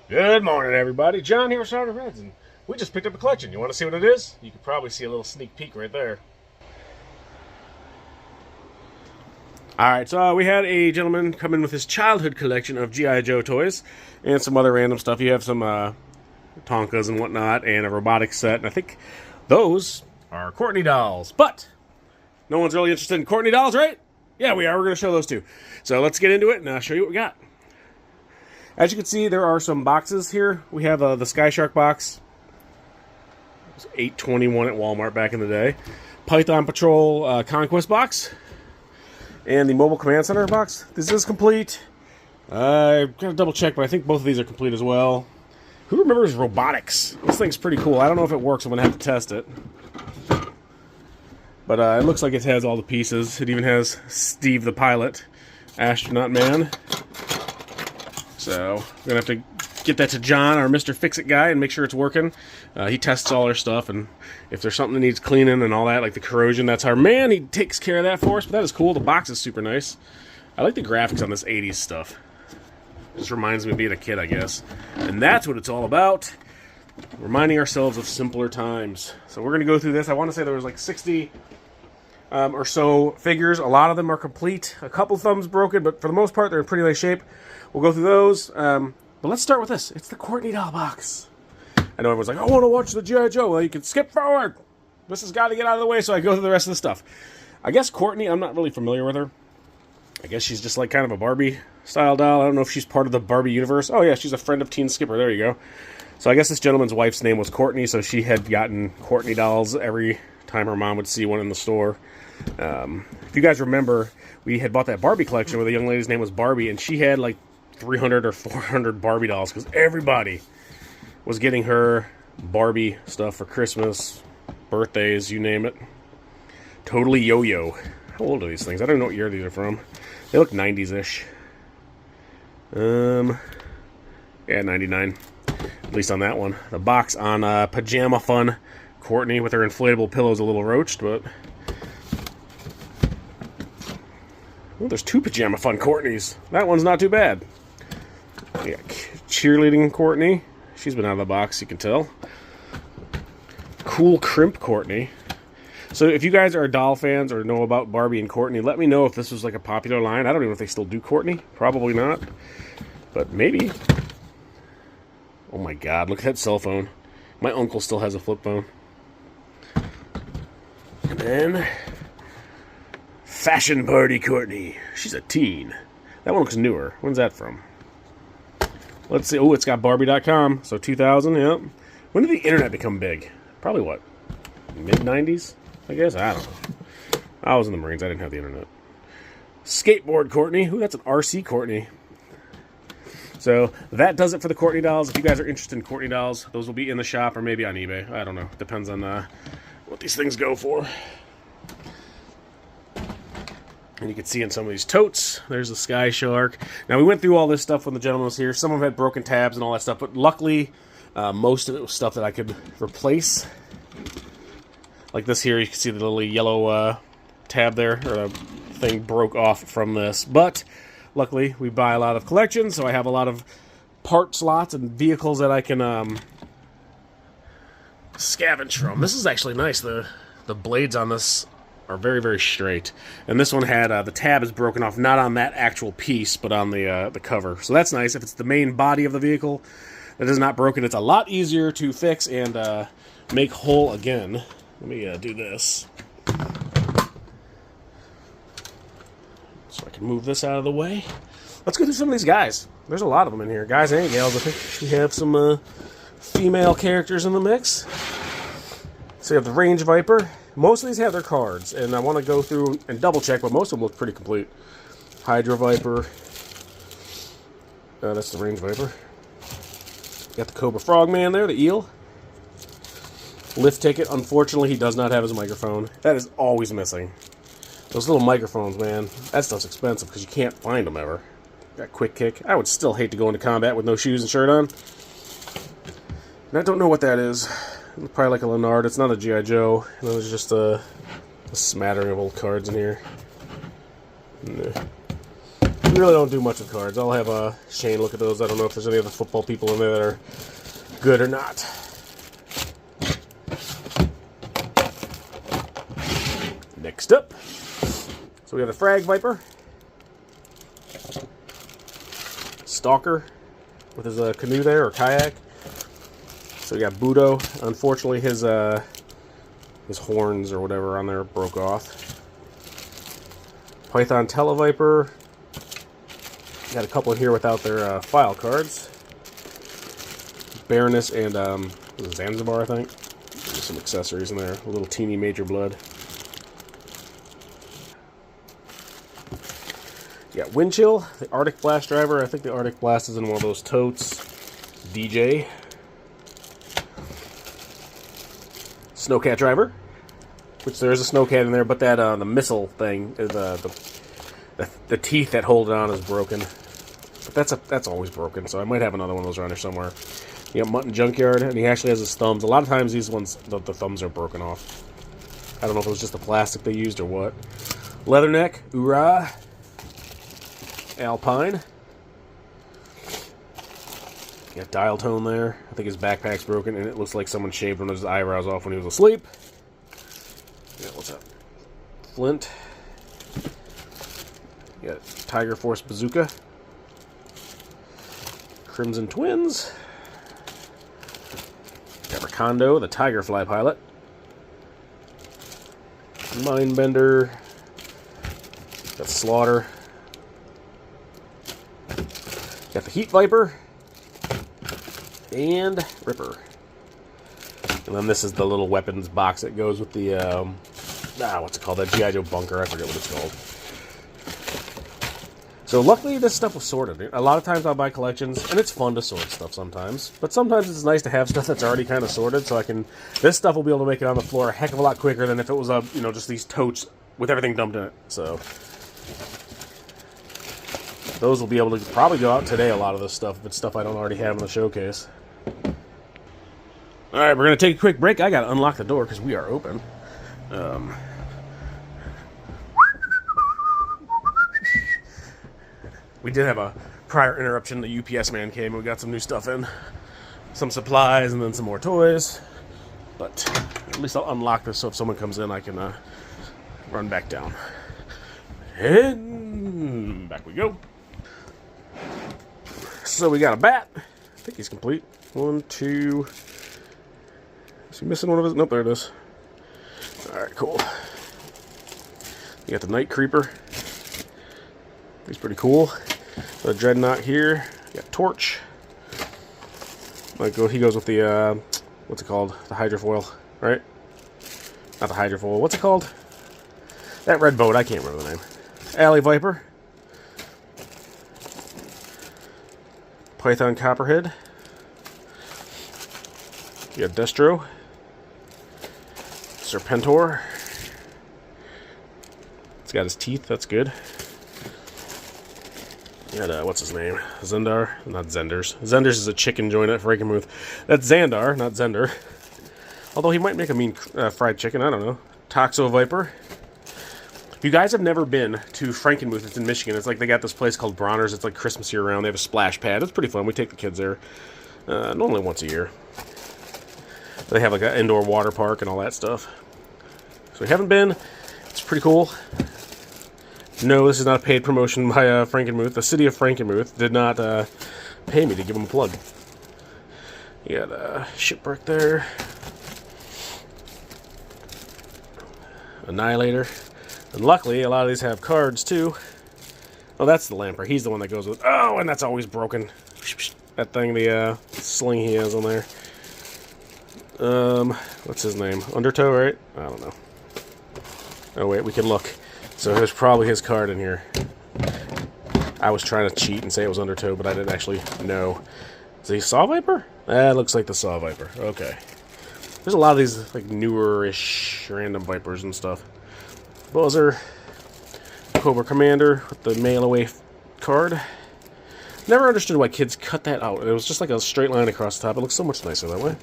Good morning, everybody. John here with Assorted Reds, and we just picked up a collection. You want to see what it is? You can probably see a little sneak peek right there. Alright, so we had a gentleman come in with his childhood collection of G.I. Joe toys and some other random stuff. You have some Tonkas and whatnot, and a robotics set, and I think those are Courtney dolls. But no one's really interested in Courtney dolls, right? Yeah, we are. We're going to show those too. So let's get into it, and I'll show you what we got. As you can see, there are some boxes here. We have the Sky Shark box. It was $8.21 at Walmart back in the day. Python Patrol Conquest box. And the Mobile Command Center box. This is complete. I've got to double check, but I think both of these are complete as well. Who remembers robotics? This thing's pretty cool. I don't know if it works. I'm going to have to test it. But it looks like it has all the pieces. It even has Steve the pilot, astronaut man. So we're going to have to get that to John, our Mr. Fix-It guy, and make sure it's working. He tests all our stuff, and if there's something that needs cleaning and all that, like the corrosion, that's our man. He takes care of that for us, but that is cool. The box is super nice. I like the graphics on this 80s stuff. Just reminds me of being a kid, I guess. And that's what it's all about. Reminding ourselves of simpler times. So we're going to go through this. I want to say there was like 60 or so figures. A lot of them are complete. A couple thumbs broken, but for the most part, they're in pretty nice shape. We'll go through those. But let's start with this. It's the Courtney doll box. I know everyone's like, I want to watch the G.I. Joe. Well, you can skip forward. This has got to get out of the way, so I go through the rest of the stuff. I guess Courtney, I'm not really familiar with her. I guess she's just like kind of a Barbie-style doll. I don't know if she's part of the Barbie universe. Oh, yeah, she's a friend of Teen Skipper. There you go. So I guess this gentleman's wife's name was Courtney, so she had gotten Courtney dolls every time her mom would see one in the store. If you guys remember, we had bought that Barbie collection where the young lady's name was Barbie, and she had like 300 or 400 Barbie dolls because everybody was getting her Barbie stuff for Christmas, birthdays, you name it. Totally yo-yo. How old are these things? I don't know what year these are from. They look 90s-ish. Yeah, 99. At least on that one. The box on Pajama Fun Courtney with her inflatable pillows a little roached, but... Oh, there's two Pajama Fun Courtneys. That one's not too bad. Yeah, cheerleading Courtney. She's been out of the box, you can tell. Cool Crimp Courtney. So if you guys are doll fans or know about Barbie and Courtney, let me know if this was like a popular line. I don't even know if they still do Courtney. Probably not. But maybe. Oh my god, look at that cell phone. My uncle still has a flip phone. And then... Fashion Party Courtney. She's a teen. That one looks newer. When's that from? Let's see. Oh, it's got Barbie.com. So 2000, yep. When did the internet become big? Probably what? Mid-90s? I guess? I don't know. I was in the Marines. I didn't have the internet. Skateboard Courtney. Ooh, that's an RC Courtney. So that does it for the Courtney dolls. If you guys are interested in Courtney dolls, those will be in the shop or maybe on eBay. I don't know. Depends on what these things go for. And you can see in some of these totes, there's the Sky Shark. Now, we went through all this stuff when the gentleman was here. Some of them had broken tabs and all that stuff, but luckily, most of it was stuff that I could replace. Like this here, you can see the little yellow tab there, or thing broke off from this. But, luckily, we buy a lot of collections, so I have a lot of part slots and vehicles that I can scavenge from. This is actually nice. The blades on this are very, very straight. And this one had, the tab is broken off, not on that actual piece, but on the cover. So that's nice. If it's the main body of the vehicle that is not broken, it's a lot easier to fix and make whole again. Let me do this. So I can move this out of the way. Let's go through some of these guys. There's a lot of them in here. Guys and gals. I think we have some female characters in the mix. So you have the Range Viper. Most of these have their cards, and I want to go through and double check, but most of them look pretty complete. Hydro Viper. That's the Range Viper. Got the Cobra Frogman there, the eel. Lift Ticket. Unfortunately, he does not have his microphone. That is always missing. Those little microphones, man. That stuff's expensive because you can't find them ever. Got Quick Kick. I would still hate to go into combat with no shoes and shirt on. And I don't know what that is. Probably like a Leonard. It's not a G.I. Joe. There's just a smattering of old cards in here. We really don't do much with cards. I'll have Shane look at those. I don't know if there's any other football people in there that are good or not. Next up, so we have the Frag Viper, Stalker with his canoe there, or kayak. So we got Budo. Unfortunately, his horns or whatever on there broke off. Python Televiper. Got a couple in here without their file cards. Baroness and Zanzibar, I think. There's some accessories in there. A little teeny Major Blood. You got Windchill, the Arctic Blast driver. I think the Arctic Blast is in one of those totes. DJ. Snowcat driver, which there is a Snowcat in there, but that the missile thing is the teeth that hold it on is broken. But that's always broken, so I might have another one of those around here somewhere. You got Mutton Junkyard, and he actually has his thumbs. A lot of times these ones, the thumbs are broken off. I don't know if it was just the plastic they used or what. Leatherneck, Ura, Alpine. You got Dial Tone there. I think his backpack's broken, and it looks like someone shaved one of his eyebrows off when he was asleep. Yeah, what's up? Flint. You got Tiger Force Bazooka. Crimson Twins. Got Rakondo, the Tiger Fly Pilot. Mindbender. Got Slaughter. Got the Heat Viper. And Ripper. And then this is the little weapons box that goes with the, what's it called? That G.I. Joe bunker. I forget what it's called. So luckily this stuff was sorted. A lot of times I'll buy collections, and it's fun to sort stuff sometimes. But sometimes it's nice to have stuff that's already kind of sorted, so this stuff will be able to make it on the floor a heck of a lot quicker than if it was, just these totes with everything dumped in it. So those will be able to probably go out today, a lot of this stuff, if it's stuff I don't already have in the showcase. Alright, we're going to take a quick break. I got to unlock the door because we are open. We did have a prior interruption. The UPS man came and we got some new stuff in. Some supplies and then some more toys. But at least I'll unlock this so if someone comes in I can run back down. And back we go. So we got a bat. I think he's complete. 1, 2... Is he missing one of his? Nope, there it is. Alright, cool. You got the Night Creeper. He's pretty cool. The Dreadnought here. You got Torch. He goes with the, what's it called? The Hydrofoil, right? Not the Hydrofoil. What's it called? That red boat. I can't remember the name. Alley Viper. Python Copperhead. You got Destro. Serpentor. It's got his teeth. That's good. You got, what's his name? Zendar? Not Zenders. Zenders is a chicken joint at Frankenmuth. That's Xandar, not Zender. Although he might make a mean fried chicken. I don't know. Toxo Viper. If you guys have never been to Frankenmuth, it's in Michigan. It's like they got this place called Bronner's. It's like Christmas year-round. They have a splash pad. It's pretty fun. We take the kids there normally once a year. They have like an indoor water park and all that stuff. So we haven't been. It's pretty cool. No, this is not a paid promotion by Frankenmuth. The city of Frankenmuth did not pay me to give them a plug. You got a Shipwreck there. Annihilator. And luckily, a lot of these have cards too. Oh, that's the Lamper. He's the one that goes with... Oh, and that's always broken. That thing, the sling he has on there. What's his name? Undertow, right? I don't know. Oh, wait, we can look. So there's probably his card in here. I was trying to cheat and say it was Undertow, but I didn't actually know. Is he Saw Viper? That looks like the Saw Viper. Okay. There's a lot of these like newer-ish random Vipers and stuff. Buzzer. Cobra Commander with the mail away card. Never understood why kids cut that out. It was just like a straight line across the top. It looks so much nicer that way.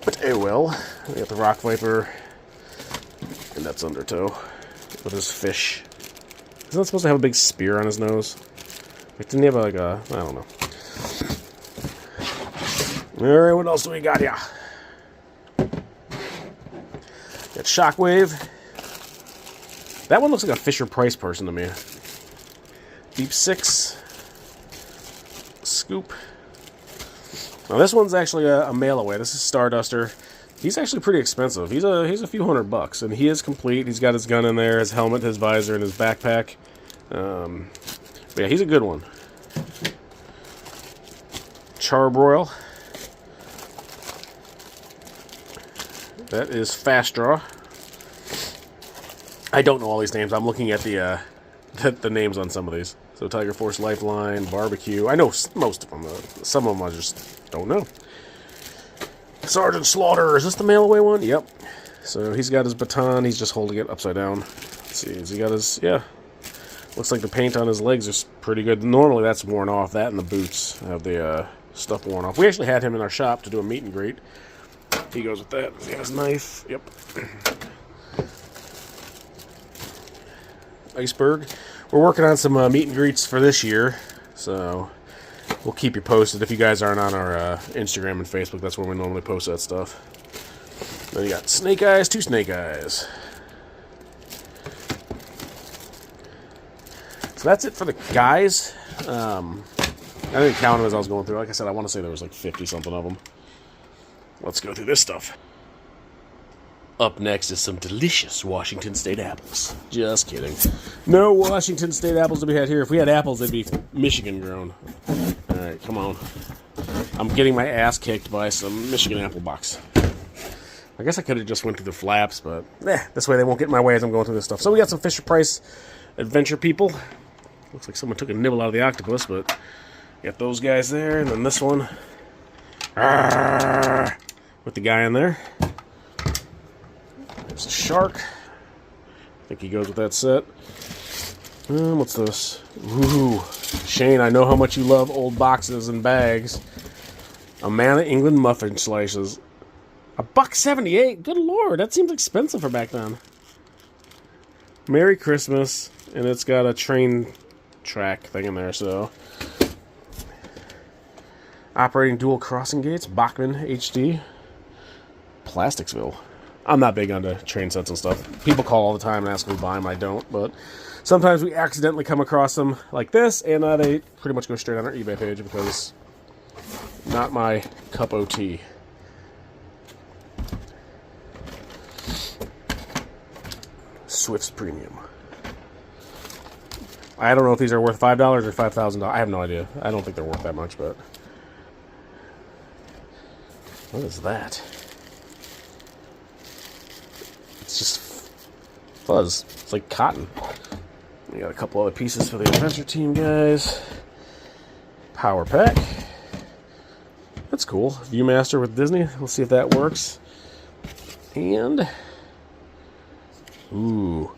But oh well. We got the Rock Viper. And that's Undertow. With his fish. Isn't that supposed to have a big spear on his nose? Didn't he have like a, I don't know. Alright, what else do we got here? Got Shockwave. That one looks like a Fisher-Price person to me. Deep Six. Scoop. Now this one's actually a mail away. This is Starduster. He's actually pretty expensive. He's a few $100, and he is complete. He's got his gun in there, his helmet, his visor, and his backpack. But yeah, he's a good one. Charbroil. That is Fast Draw. I don't know all these names. I'm looking at the names on some of these. So Tiger Force, Lifeline, Barbecue. I know most of them. Some of them I just don't know. Sergeant Slaughter. Is this the mail away one? Yep. So he's got his baton. He's just holding it upside down. Let's see. Has he got his... Yeah. Looks like the paint on his legs is pretty good. Normally that's worn off. That and the boots have the stuff worn off. We actually had him in our shop to do a meet and greet. He goes with that. He got his knife. Yep. Iceberg. We're working on some meet and greets for this year, so we'll keep you posted. If you guys aren't on our Instagram and Facebook, that's where we normally post that stuff. Then you got Snake Eyes, 2 Snake Eyes. So that's it for the guys. I didn't count them as I was going through. Like I said, I want to say there was like 50-something of them. Let's go through this stuff. Up next is some delicious Washington State apples. Just kidding. No Washington State apples to be had here. If we had apples, they'd be Michigan grown. Alright, come on. I'm getting my ass kicked by some Michigan apple box. I guess I could have just went through the flaps, but this way they won't get in my way as I'm going through this stuff. So we got some Fisher-Price Adventure People. Looks like someone took a nibble out of the octopus, but got those guys there, and then this one. Arrgh, with the guy in there. There's a shark. I think he goes with that set. What's this? Ooh, Shane, I know how much you love old boxes and bags. Amana England muffin slices. $1.78. Good lord, that seems expensive for back then. Merry Christmas, and it's got a train track thing in there. So, operating dual crossing gates. Bachman HD. Plasticsville. I'm not big onto train sets and stuff. People call all the time and ask me to buy them. I don't, but sometimes we accidentally come across them like this, and they pretty much go straight on our eBay page because not my cup of tea. Swift's Premium. I don't know if these are worth $5 or $5,000. I have no idea. I don't think they're worth that much, but what is that? It's just fuzz. It's like cotton. We got a couple other pieces for the Adventure Team guys. Power Pack. That's cool. Viewmaster with Disney. We'll see if that works. And ooh,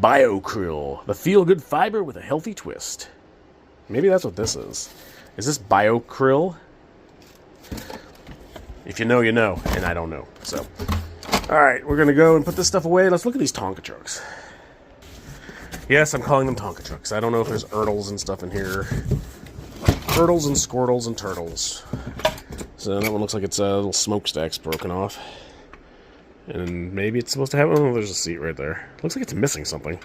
BioKrill, the feel-good fiber with a healthy twist. Maybe that's what this is. Is this BioKrill? If you know, you know, and I don't know. So, all right, we're gonna go and put this stuff away. Let's look at these Tonka trucks. Yes, I'm calling them Tonka trucks. I don't know if there's Ertles and stuff in here. Ertles and Squirtles and Turtles. So that one looks like its little smokestack's broken off. And maybe it's supposed to have... Oh, there's a seat right there. Looks like it's missing something.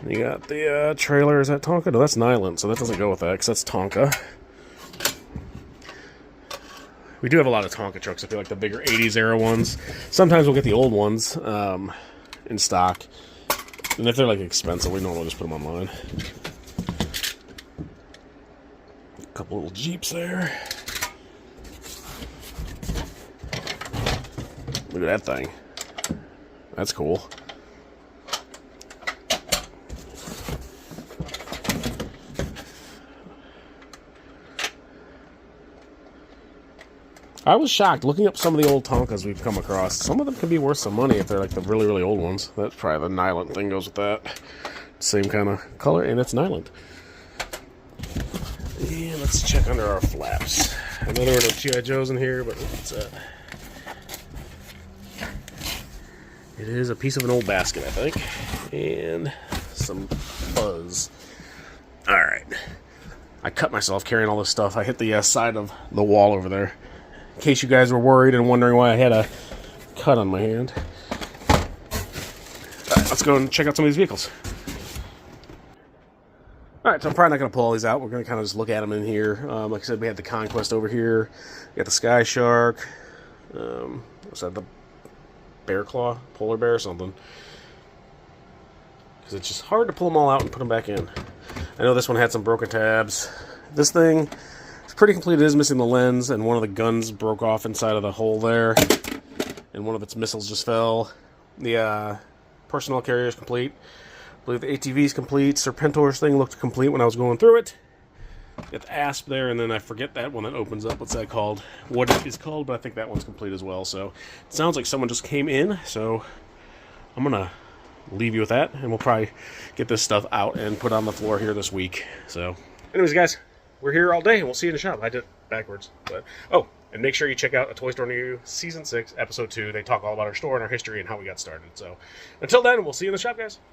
You got the trailer. Is that Tonka? No, that's Nyland, so that doesn't go with that, because that's Tonka. We do have a lot of Tonka trucks. I feel like the bigger 80s era ones. Sometimes we'll get the old ones in stock. And if they're like expensive, we normally just put them online. A couple little Jeeps there. Look at that thing. That's cool. I was shocked looking up some of the old Tonkas we've come across. Some of them can be worth some money if they're like the really, really old ones. That's probably the Nyland thing goes with that. Same kind of color, and it's Nyland. And let's check under our flaps. I know there were no G.I. Joes in here, but what's that? It is a piece of an old basket, I think. And some buzz. Alright. I cut myself carrying all this stuff. I hit the side of the wall over there. In case you guys were worried and wondering why I had a cut on my hand. Alright, let's go and check out some of these vehicles. Alright, so I'm probably not going to pull all these out. We're going to kind of just look at them in here. Like I said, we had the Conquest over here. We got the Sky Shark. What's that? The Bear Claw? Polar Bear or something. Because it's just hard to pull them all out and put them back in. I know this one had some broken tabs. This thing is pretty complete. It is missing the lens, and one of the guns broke off inside of the hole there. And one of its missiles just fell. The personnel carrier is complete. I believe the ATV is complete. Serpentor's thing looked complete when I was going through it. Got the asp there, and then I forget that one that opens up. What's that called? What it is called, but I think that one's complete as well. So it sounds like someone just came in, so I'm going to leave you with that, and we'll probably get this stuff out and put on the floor here this week. So anyways, guys, we're here all day, and we'll see you in the shop. I did it backwards. But oh, and make sure you check out A Toy Store Near You, Season 6, Episode 2. They talk all about our store and our history and how we got started. So until then, we'll see you in the shop, guys.